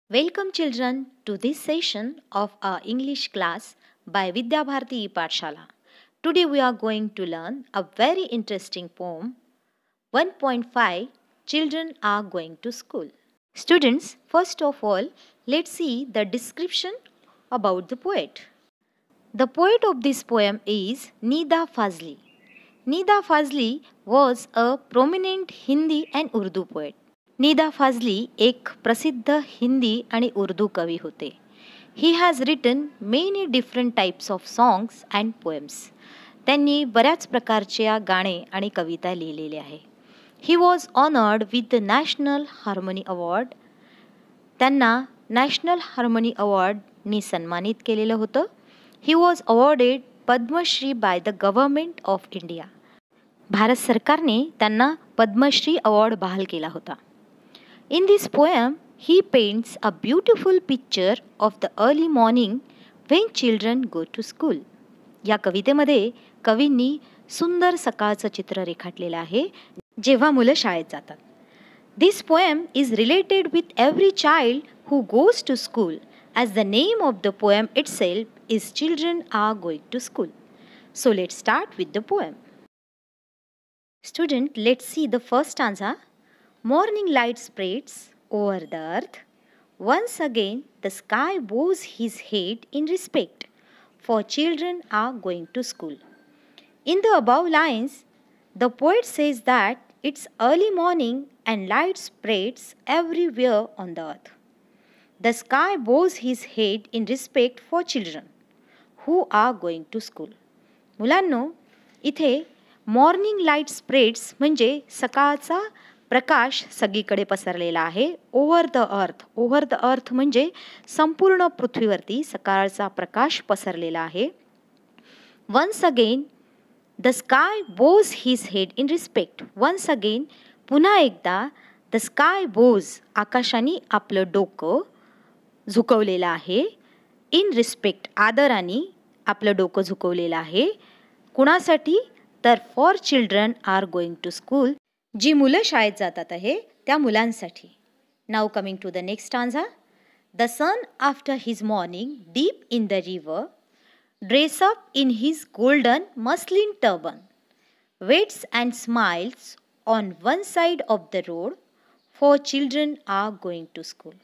Welcome children to this session of our English class by Vidya Bharati Pathshala. Today we are going to learn a very interesting poem 1.5 Children are going to school. Students, first of all, let's see the description about the poet. The poet of this poem is Nida Fazli. Nida Fazli was a prominent Hindi and Urdu poet. Nida Fazli एक प्रसिद्ध हिंदी आणि उर्दू कवी होते. He has written many different types of songs and poems. त्यांनी बऱ्याच प्रकारच्या गाणे आणि कविता लिहिलेल्या आहे. He was honoured with the national harmony award. त्यांना नॅशनल हार्मोनी अवॉर्डनी सन्मानित केलेलं होतं. He was awarded Padmashri by the government of India. Bharat सरकारने त्यांना पद्मश्री अवॉर्ड बहाल केला होता. In this poem, he paints a beautiful picture of the early morning when children go to school. या कवितेमध्ये कवींनी सुंदर सकाळचं चित्र रेखाटलेलं आहे जेव्हा मुलं शाळेत जातात. This poem is related with every child who goes to school, as the name of the poem itself is Children are going to school. So let's start with the poem. Student, let's see the first stanza. Morning light spreads over the earth. Once again the sky bows his head in respect, for children are going to school. In the above lines, the poet says that it's early morning and light spreads everywhere on the earth. The sky bows his head in respect for children who are going to school. मुलांनो, इथे morning light spreads म्हणजे सकाळचा प्रकाश सगळीकडे पसरलेला आहे. Over the earth म्हणजे संपूर्ण पृथ्वीवरती सकाळचा प्रकाश पसरलेला आहे. Once again the sky bows his head in respect. Once again पुन्हा एकदा द स्काय बोज आकाशाने आपलं डोकं झुकवलेलं आहे. इन रिस्पेक्ट आदराने आपलं डोकं झुकवलेलं आहे. कुणासाठी? तर for children are going to school. जी मुलं शाळेत जातात आहे त्या मुलांसाठी. Now coming to the next stanza. The sun after his morning dip in the river dress up in his golden muslin turban waits and smiles on one side of the road for children are going to school.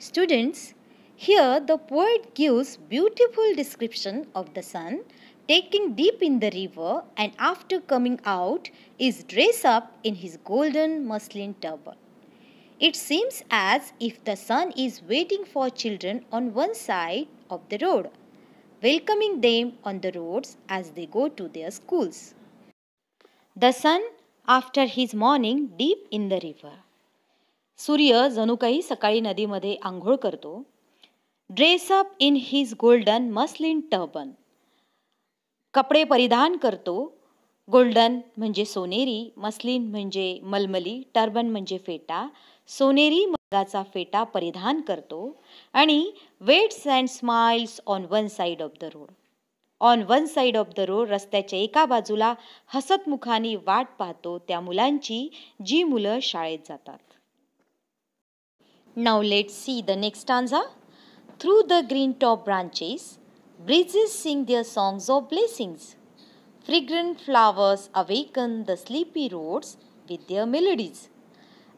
Students, here the poet gives beautiful description of the sun taking deep in the river and after coming out is dressed up in his golden muslin turban. It seems as if the sun is waiting for children on one side of the road, welcoming them on the roads as they go to their schools. The sun after his morning deep in the river. सूर्य जणू काही सकाळी नदीमध्ये आंघोळ करतो. Dress up in his golden muslin turban. कपडे परिधान करतो. गोल्डन म्हणजे सोनेरी, मस्लिन म्हणजे मलमली, टर्बन म्हणजे फेटा. सोनेरी मगाचा फेटा परिधान करतो आणि waits and smiles on one side of the road. On one side of the road रस्त्याच्या एका बाजूला हसतमुखाने वाट पाहतो त्या मुलांची जी मुलं शाळेत जातात. Now let's see the next stanza. Through the green top branches breezes sing their songs of blessings. Fragrant flowers awaken the sleepy roads with their melodies.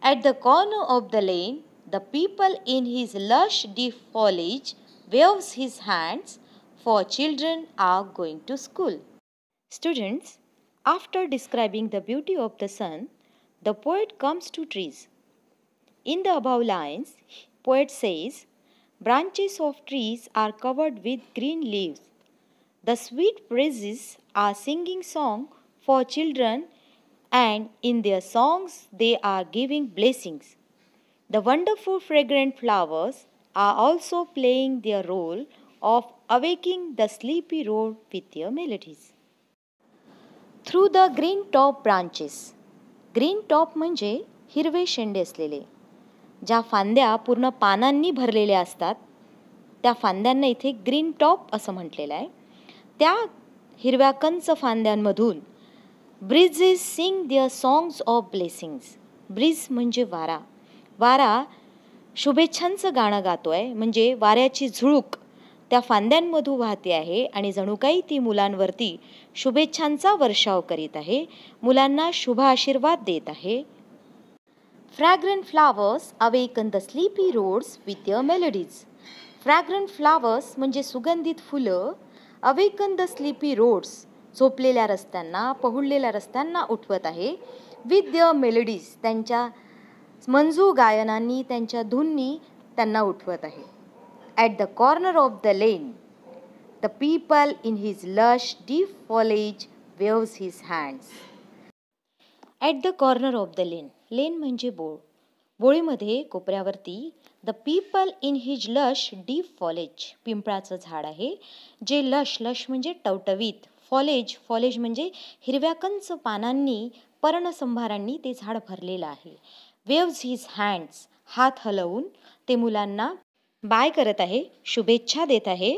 At the corner of the lane, the people in his lush deep foliage waves his hands, for children are going to school. Students, after describing the beauty of the sun, the poet comes to trees. In the above lines, poet says, branches of trees are covered with green leaves. The sweet breezes are singing song for children, and in their songs they are giving blessings. The wonderful fragrant flowers are also playing their role of awaking the sleepy road with their melodies. Through the green top branches. Green top म्हणजे हिरवे शेंडे असलेले. ज्या फांद्या पूर्ण पानांनी भरलेल्या असतात त्या फांद्यांना इथे ग्रीन टॉप असं म्हटलेलं आहे. त्या हिरव्या कंच फांद्यांमधून breezes sing their songs of blessings. Breeze म्हणजे वारा. वारा शुभेच्छांचं गाणं गातोय, म्हणजे वाऱ्याची झुळूक त्या फांद्यांमधून वाहते आहे आणि जणू काही ती मुलांवरती शुभेच्छांचा वर्षाव करीत आहे, मुलांना शुभ आशीर्वाद देत आहे. Fragrant flowers awaken the sleepy roads with their melodies. Fragrant flowers म्हणजे सुगंधित फुलं awaken the sleepy roads, झोपलेल्या रस्त्यांना, पहुडलेल्या रस्त्यांना उठवत आहे. with their melodies, त्यांच्या मंजू गायनांनी, त्यांच्या धुंनी त्यांना उठवत आहे. At the corner of the lane, the people in his lush deep foliage waves his hands. At the corner of the lane, lane म्हणजे बोळ. बोळीमध्ये कोपऱ्यावरती the peepal in his lush deep foliage, पिंपळाचं झाड आहे, जे लश, लश म्हणजे टवटवीत, फॉलेज, फॉलेज म्हणजे हिरव्याकंच पानांनी, पर्णसंभारांनी ते झाड भरलेलं आहे. वेव्स हिज हँड्स, हात हलवून ते मुलांना बाय करत आहे, शुभेच्छा देत आहे.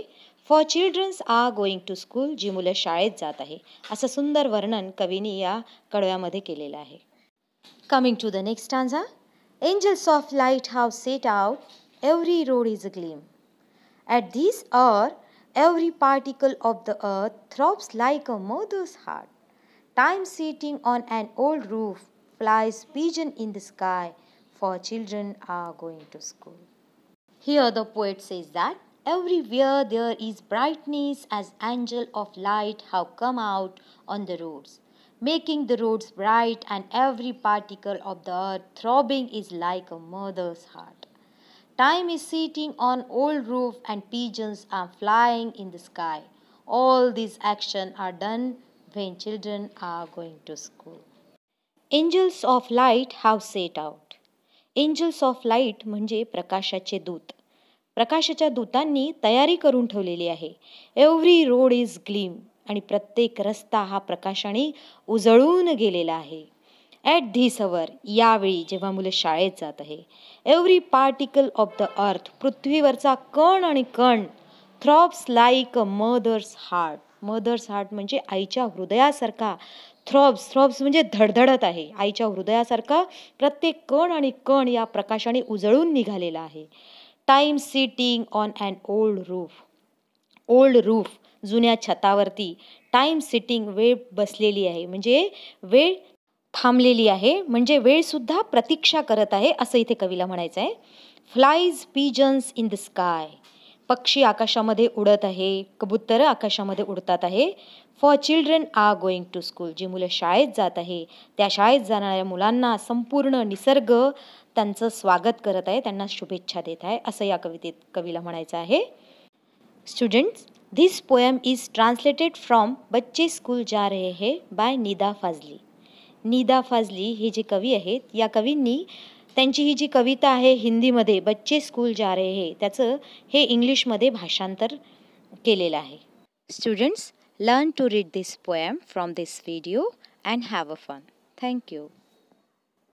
For childrens are going to school, जी मुलं शाळेत जात आहे, असं सुंदर वर्णन कवीने या कडव्यामध्ये केलेलं आहे. Coming to the next stanza. Angels of light have set out, every road is a gleam. At this hour, every particle of the earth throbs like a mother's heart. Time sitting on an old roof flies pigeon in the sky, for children are going to school. Here the poet says that everywhere there is brightness as angels of light have come out on the roads, making the roads bright, and every particle of the earth throbbing is like a mother's heart. Time is sitting on old roof and pigeons are flying in the sky. All these actions are done when children are going to school. Angels of light have set out. Angels of light म्हणजे प्रकाशाचे दूत. प्रकाशाच्या दूतांनी तयारी करून ठेवलेली आहे. Every road is gleam, आणि प्रत्येक रस्ता हा प्रकाशाने उजळून गेलेला आहे. ॲट धिस अवर, यावेळी जेव्हा मुलं शाळेत जात आहे. Every particle of the earth, पृथ्वीवरचा कण आणि कण, throbs like a mother's heart. Mother's heart म्हणजे आईच्या हृदयासारखा. थ्रॉब्स, थ्रॉब्स म्हणजे धडधडत आहे. आईच्या हृदयासारखा प्रत्येक कण आणि कण या प्रकाशाने उजळून निघालेला आहे. Time sitting on an old roof. Old roof, जुन्या छतावरती. टाईम सिटिंग, वेळ बसलेली आहे, म्हणजे वेळ थांबलेली आहे, म्हणजे वेळसुद्धा प्रतीक्षा करत आहे, असं इथे कवीला म्हणायचं आहे. Flies pigeons in the sky, पक्षी आकाशामध्ये उडत आहे, कबूतर आकाशामध्ये उडतात आहे. For children are going to school, जी मुलं शाळेत जात आहे, त्या शाळेत जाणाऱ्या मुलांना संपूर्ण निसर्ग त्यांचं स्वागत करत आहे, त्यांना शुभेच्छा देत आहे, असं या कवितेत कवीला म्हणायचं आहे. Students, this poem is translated from बच्चे स्कूल जा रहे हैं बाय निदा फाजली. निदा फाजली हे जे कवी आहेत, या कवींनी त्यांची ही जी कविता आहे हिंदीमध्ये बच्चे स्कूल जा रहे हैं, त्याचं हे इंग्लिशमध्ये भाषांतर केलेलं आहे. Students, learn to read this poem from this video and have a fun. Thank you.